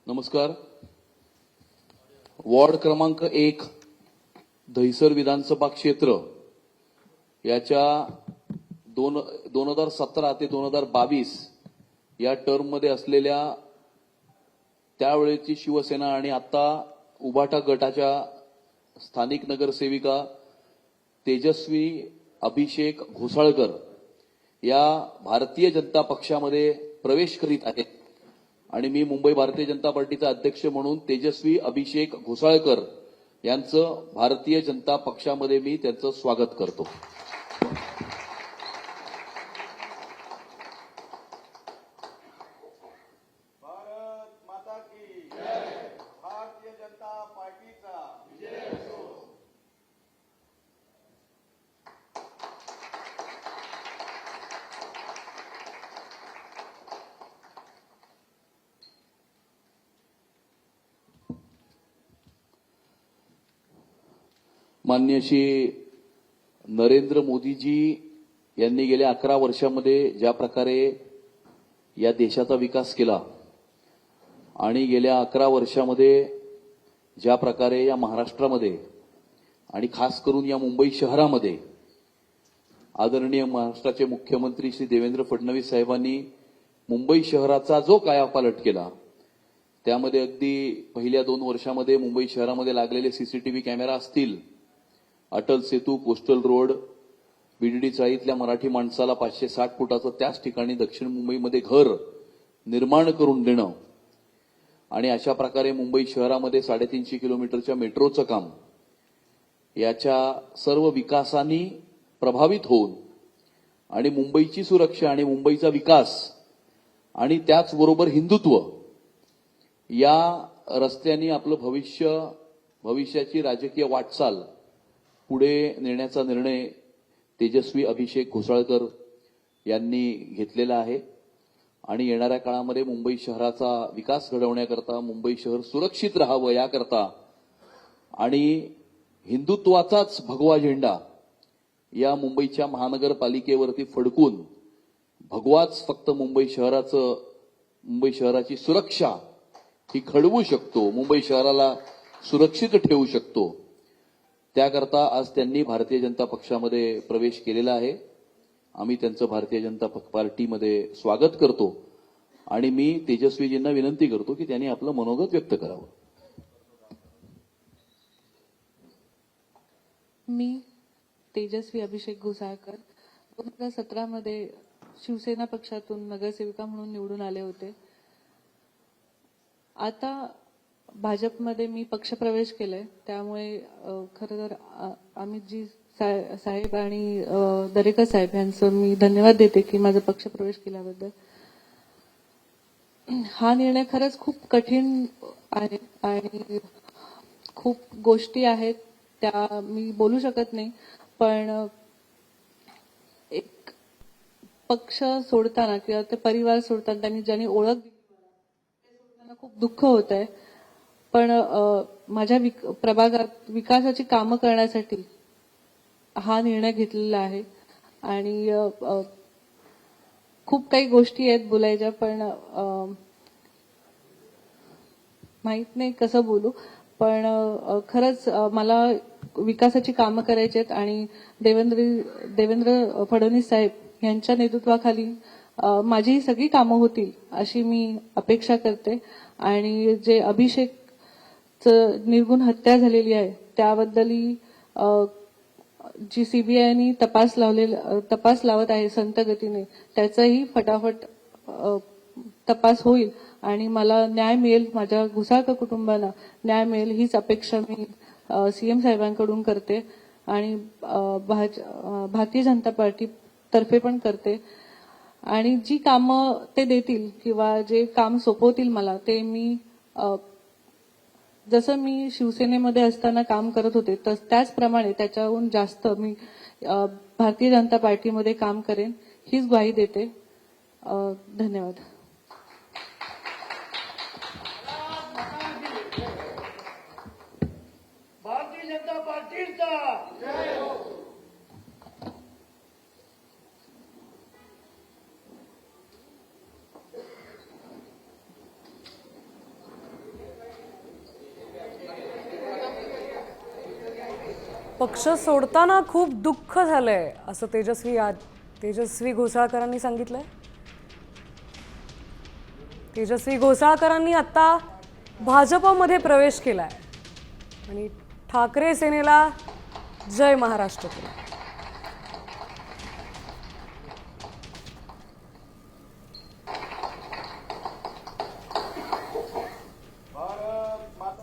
नमस्कार. वॉर्ड क्रमांक 1 दहिसर विधानसभा क्षेत्र याच्या 2017 ते 2022 या टर्ममध्ये असलेल्या त्यावेळेची शिवसेना आणि आता उभाटा गटाच्या स्थानिक नगरसेविका तेजस्वी अभिषेक घोसाळकर या भारतीय जनता पक्षामध्ये प्रवेश करीत आहेत आणि मी मुंबई भारतीय जनता पार्टीचा अध्यक्ष म्हणून तेजस्वी अभिषेक घोसाळकर यांचं भारतीय जनता पक्षामध्ये मी त्यांचं स्वागत करतो. भारत माता की जय. भारतीय जनता पार्टीचा विजय असो. माननीय श्री नरेंद्र मोदीजी यांनी गेल्या 11 वर्षामध्ये ज्या प्रकारे या देशाचा विकास केला आणि गेल्या 11 वर्षामध्ये ज्या प्रकारे या महाराष्ट्रामध्ये आणि खास करून या मुंबई शहरामध्ये आदरणीय महाराष्ट्राचे मुख्यमंत्री श्री देवेंद्र फडणवीस साहेबांनी मुंबई शहराचा जो कायापालट केला त्यामध्ये अगदी पहिल्या 2 वर्षामध्ये मुंबई शहरामध्ये लागलेले सीसीटीव्ही कॅमेरा असतील, Atal Setu, coastal road, VDD चाळीतल्या Marathi माणसाला 560 फुटाचं त्याच ठिकाणी दक्षिण मुंबईमध्ये घर निर्माण करून देणं आणि अशा प्रकारे मुंबई शहरामध्ये 350 किलोमीटरच्या मेट्रोचं काम याच्या सर्व विकासांनी प्रभावित होऊन आणि मुंबईची सुरक्षा आणि मुंबईचा विकास आणि त्याचबरोबर हिंदुत्व या रस्त्याने आपलं भविष्याची राजकीय वाटचाल पुढे नेण्याचा निर्णय तेजस्वी अभिषेक घोसाळकर यांनी घेतलेला आहे आणि येणाऱ्या काळामध्ये मुंबई शहराचा विकास घडवण्याकरता, मुंबई शहर सुरक्षित राहावं याकरता आणि हिंदुत्वाचाच भगवा झेंडा या मुंबईच्या महानगरपालिकेवरती फडकून भगवाच फक्त मुंबई शहराची सुरक्षा ही घडवू शकतो, मुंबई शहराला सुरक्षित ठेवू शकतो. त्याकरता आज त्यांनी भारतीय जनता पक्षामध्ये प्रवेश केलेला आहे. आम्ही त्यांचं भारतीय जनता पार्टीमध्ये स्वागत करतो आणि मी तेजस्वीजींना विनंती करतो की त्यांनी आपलं मनोगत व्यक्त करावं. मी तेजस्वी अभिषेक घोसाळकर 2017 मध्ये शिवसेना पक्षातून नगरसेविका म्हणून निवडून आले होते. आता भाजपमध्ये मी पक्षप्रवेश केलाय, त्यामुळे खरं तर अमितजी साहेब आणि दरेकर साहेब यांचं मी धन्यवाद देते की माझा पक्षप्रवेश केल्याबद्दल. हा निर्णय खरंच खूप कठीण आहे आणि खूप गोष्टी आहेत त्या मी बोलू शकत नाही, पण एक पक्ष सोडताना किंवा ते परिवार सोडताना त्यांनी ज्यांनी ओळख दिली ते सोडताना खूप दुःख होत आहे. पण माझ्या प्रभागात विकासाची कामं करण्यासाठी हा निर्णय घेतलेला आहे आणि खूप काही गोष्टी आहेत बोलायच्या, पण माहित नाही कसं बोलू. पण खरंच मला विकासाची कामं करायची आहेत आणि देवेंद्र फडणवीस साहेब यांच्या नेतृत्वाखाली माझी ही सगळी कामं होतील अशी मी अपेक्षा करते. आणि जे अभिषेक निर्गुण हत्या झालेली आहे त्याबद्दलही जी सीबीआयनी तपास लावत आहे संत गतीने, त्याचाही फटाफट तपास होईल आणि मला न्याय मिळेल, माझ्या घोसाळकर कुटुंबाला न्याय मिळेल हीच अपेक्षा मी सीएम साहेबांकडून करते आणि भारतीय जनता पार्टी तर्फे पण करते. आणि जी कामं ते देतील किंवा जे काम सोपवतील मला ते मी जसं मी शिवसेनेमध्ये असताना काम करत होते त्याचप्रमाणे त्याच्याहून जास्त मी भारतीय जनता पार्टीमध्ये काम करेन हीच ग्वाही देते. धन्यवाद. भारतीय जनता पार्टीचा जय हो. पक्ष सोडताना खूप दुःख झालंय असं तेजस्वी घोसाळकरांनी सांगितलंय. तेजस्वी घोसाळकरांनी आता भाजपमध्ये प्रवेश केलाय आणि ठाकरे सेनेला जय महाराष्ट्र केला.